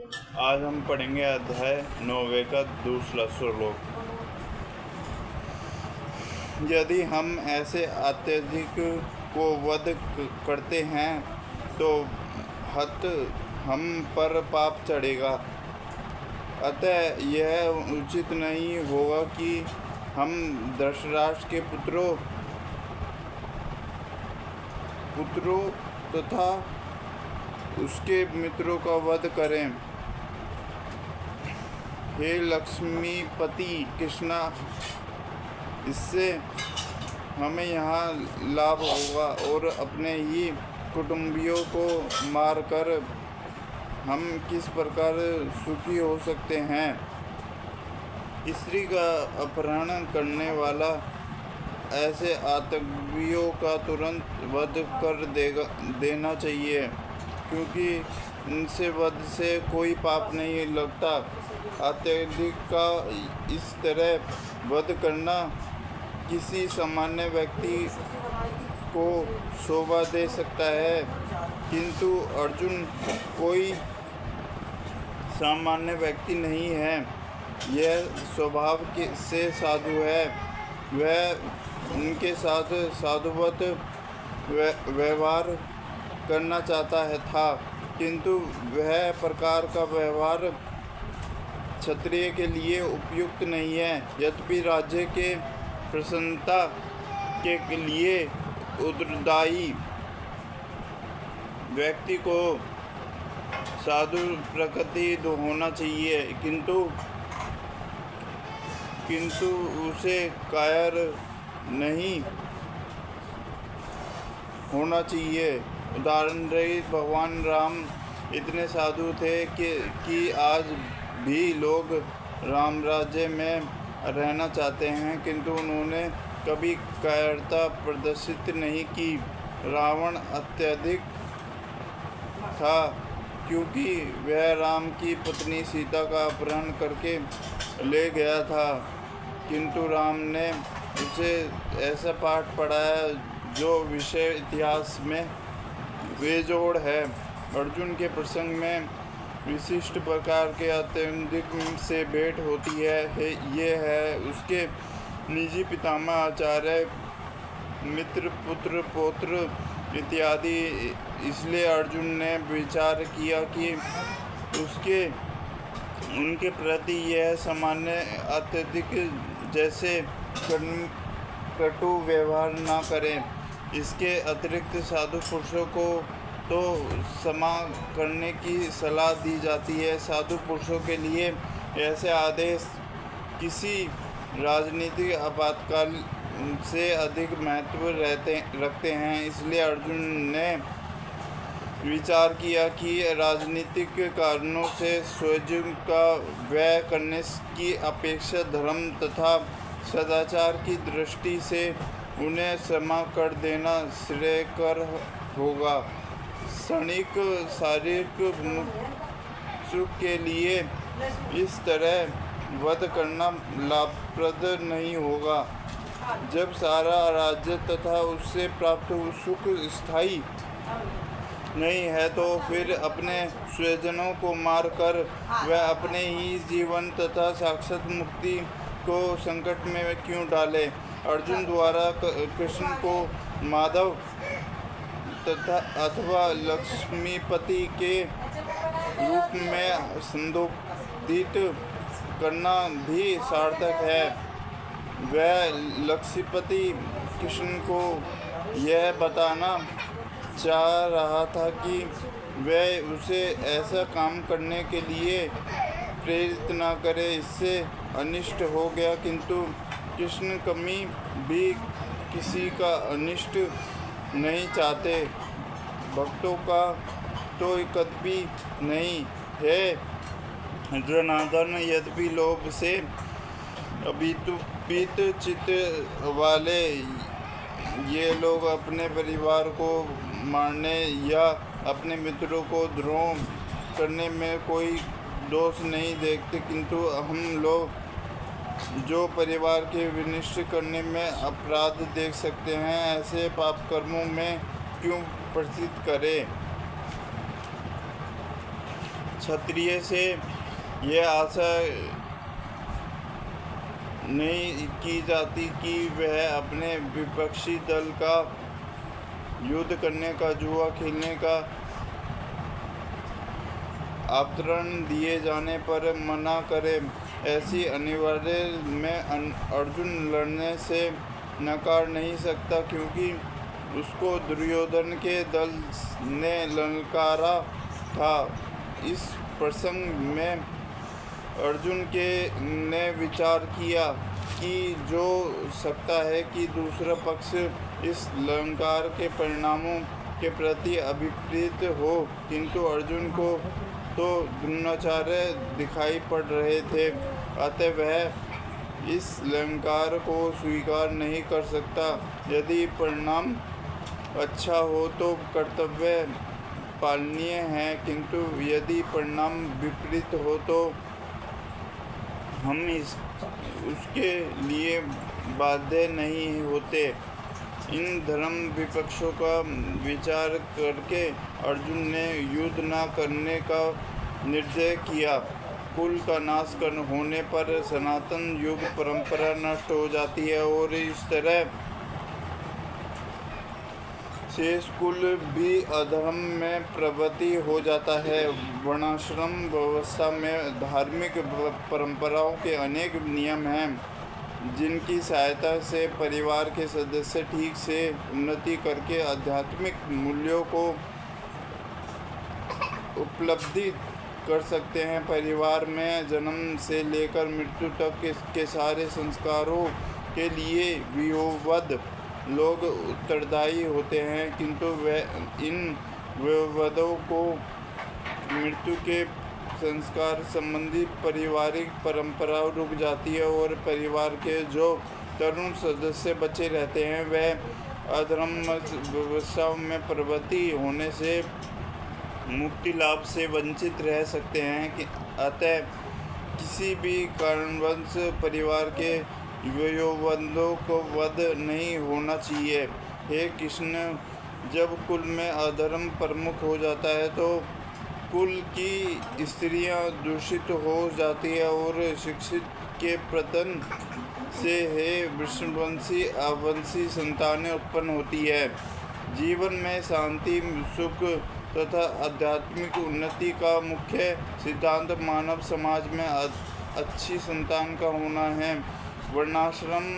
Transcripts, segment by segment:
आज हम पढ़ेंगे अध्याय 9 का दूसरा श्लोक। यदि हम ऐसे अत्यधिक को वध करते हैं तो हत हम पर पाप चढ़ेगा। अतः यह उचित नहीं होगा कि हम धृतराष्ट्र के पुत्रों तथा उसके मित्रों का वध करें। हे लक्ष्मीपति कृष्णा, इससे हमें यहाँ लाभ होगा और अपने ही कुटुंबियों को मारकर हम किस प्रकार सुखी हो सकते हैं। स्त्री का अपहरण करने वाला ऐसे आतंकियों का तुरंत वध कर देना चाहिए, क्योंकि इनसे वध से कोई पाप नहीं लगता। अत्यधिक का इस तरह वध करना किसी सामान्य व्यक्ति को शोभा दे सकता है, किंतु अर्जुन कोई सामान्य व्यक्ति नहीं है। यह स्वभाव से साधु है। वह उनके साथ साधुवत व्यवहार करना चाहता था, किंतु वह प्रकार का व्यवहार क्षत्रिय के लिए उपयुक्त नहीं है। यद्यपि राज्य के प्रसन्नता के लिए उत्तरदायी व्यक्ति को साधु प्रकृति होना चाहिए, किंतु उसे कायर नहीं होना चाहिए। उदाहरण रहित भगवान राम इतने साधु थे कि आज भी लोग राम राज्य में रहना चाहते हैं, किंतु उन्होंने कभी कायरता प्रदर्शित नहीं की। रावण अत्यधिक था, क्योंकि वह राम की पत्नी सीता का अपहरण करके ले गया था, किंतु राम ने उसे ऐसा पाठ पढ़ाया जो विषय इतिहास में बेजोड़ है। अर्जुन के प्रसंग में विशिष्ट प्रकार के अत्यधिक से भेंट होती है। ये है उसके निजी पितामह, आचार्य, मित्र, पुत्र, पौत्र इत्यादि। इसलिए अर्जुन ने विचार किया कि उनके प्रति यह सामान्य अत्यधिक जैसे कटु व्यवहार न करें। इसके अतिरिक्त साधु पुरुषों को तो क्षमा करने की सलाह दी जाती है। साधु पुरुषों के लिए ऐसे आदेश किसी राजनीतिक आपातकाल से अधिक महत्व रखते हैं। इसलिए अर्जुन ने विचार किया कि राजनीतिक कारणों से स्वयं का व्यय करने की अपेक्षा धर्म तथा सदाचार की दृष्टि से उन्हें क्षमा कर देना श्रेयस्कर होगा। क्षणिक शारीरिक सुख के लिए इस तरह वध करना लाभप्रद नहीं होगा। जब सारा राज्य तथा उससे प्राप्त सुख स्थायी नहीं है, तो फिर अपने स्वजनों को मारकर वह अपने ही जीवन तथा शाश्वत मुक्ति को संकट में क्यों डाले। अर्जुन द्वारा कृष्ण को माधव तथा अथवा लक्ष्मीपति के रूप में संबोधित करना भी सार्थक है। वह लक्ष्मीपति कृष्ण को यह बताना चाह रहा था कि वह उसे ऐसा काम करने के लिए प्रेरित न करे, इससे अनिष्ट हो गया। किंतु कृष्ण कभी भी किसी का अनिष्ट नहीं चाहते, भक्तों का तो कभी नहीं है। जनार्दन, यद्यपि लोभ से अभितुपित चित्त वाले ये लोग अपने परिवार को मारने या अपने मित्रों को द्रोह करने में कोई दोष नहीं देखते, किंतु हम लोग जो परिवार के विनिष्ट करने में अपराध देख सकते हैं, ऐसे पाप कर्मों में क्यों प्रसिद्ध करें। क्षत्रिय से यह आशा नहीं की जाती कि वह अपने विपक्षी दल का युद्ध करने का, जुआ खेलने का आमंत्रण दिए जाने पर मना करे। ऐसी अनिवार्य में अर्जुन लड़ने से नकार नहीं सकता, क्योंकि उसको दुर्योधन के दल ने ललकारा था। इस प्रसंग में अर्जुन ने विचार किया कि जो सकता है कि दूसरा पक्ष इस ललकार के परिणामों के प्रति अभिप्रेत हो, किंतु अर्जुन को तो द्रोणाचार्य दिखाई पड़ रहे थे, अतः वह इस ललकार को स्वीकार नहीं कर सकता। यदि परिणाम अच्छा हो तो कर्तव्य पालनीय है, किंतु यदि परिणाम विपरीत हो तो हम उसके लिए बाध्य नहीं होते। इन धर्म विपक्षों का विचार करके अर्जुन ने युद्ध न करने का निर्णय किया। कुल का नाश होने पर सनातन युग परंपरा नष्ट हो जाती है और इस तरह शेष कुल भी अधर्म में प्रवृत्ति हो जाता है। वर्णाश्रम व्यवस्था में धार्मिक परंपराओं के अनेक नियम हैं, जिनकी सहायता से परिवार के सदस्य ठीक से उन्नति करके आध्यात्मिक मूल्यों को उपलब्धि कर सकते हैं। परिवार में जन्म से लेकर मृत्यु तक के सारे संस्कारों के लिए वयोवृद्ध लोग उत्तरदायी होते हैं, किंतु इन वयोवृद्धों को मृत्यु के संस्कार संबंधी पारिवारिक परंपरा रुक जाती है और परिवार के जो तरुण सदस्य बचे रहते हैं वह अधर्म व्यवस्थाओं में प्रवृत्ति होने से मुक्ति लाभ से वंचित रह सकते हैं। अतः किसी भी कारणवश परिवार के वयोवृद्धों को वध नहीं होना चाहिए। हे कृष्ण, जब कुल में अधर्म प्रमुख हो जाता है तो कुल की स्त्रियां दूषित हो जाती है और शिक्षित के पतन से हे वृषणवंशी अवंशी संतानें उत्पन्न होती है। जीवन में शांति, सुख तथा आध्यात्मिक उन्नति का मुख्य सिद्धांत मानव समाज में अच्छी संतान का होना है। वर्णाश्रम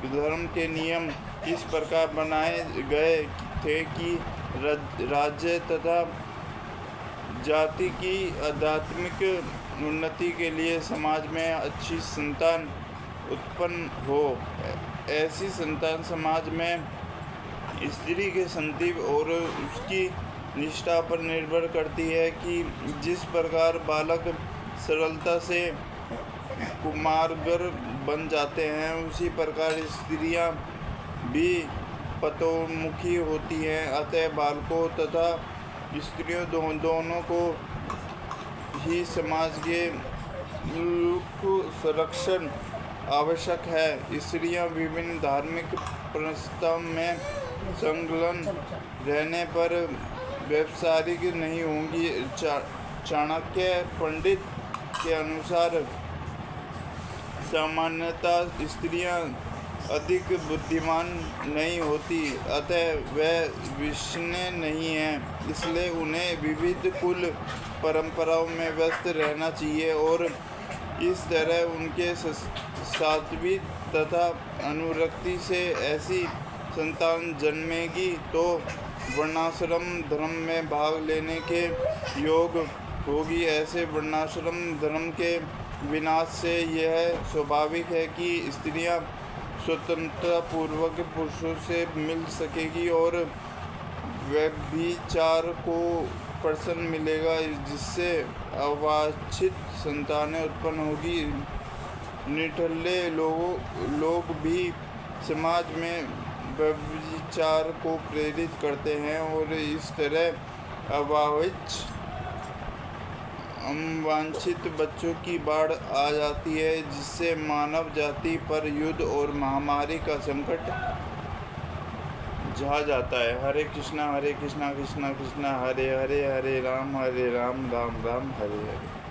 धर्म के नियम इस प्रकार बनाए गए थे कि राज्य तथा जाति की आध्यात्मिक उन्नति के लिए समाज में अच्छी संतान उत्पन्न हो। ऐसी संतान समाज में स्त्री के संतीब और उसकी निष्ठा पर निर्भर करती है कि जिस प्रकार बालक सरलता से कुमारगर बन जाते हैं, उसी प्रकार स्त्रियां भी पतोन्मुखी होती हैं। अतः बालकों तथा स्त्रियों दोनों को ही समाज के संरक्षण आवश्यक है। स्त्रियां विभिन्न धार्मिक प्रस्थान में संलग्न रहने पर व्यावसायिक नहीं होंगी। चाणक्य पंडित के अनुसार सामान्यतः स्त्रियां अधिक बुद्धिमान नहीं होती, अतः वह विषय नहीं है, इसलिए उन्हें विविध कुल परंपराओं में व्यस्त रहना चाहिए और इस तरह उनके सात्विक तथा अनुरक्ति से ऐसी संतान जन्मेगी तो वर्णाश्रम धर्म में भाग लेने के योग होगी। ऐसे वर्णाश्रम धर्म के विनाश से यह स्वाभाविक है कि स्त्रियां स्वतंत्रता पूर्वक पुरुषों से मिल सकेगी और व्यभिचार को प्रश्न मिलेगा, जिससे अवांछित संतानें उत्पन्न होगी। निठल्ले लोग भी समाज में व्यभिचार को प्रेरित करते हैं और इस तरह अवांछित बच्चों की बाढ़ आ जाती है, जिससे मानव जाति पर युद्ध और महामारी का संकट झा जाता है। हरे कृष्णा कृष्णा कृष्णा हरे हरे, हरे राम राम राम हरे हरे।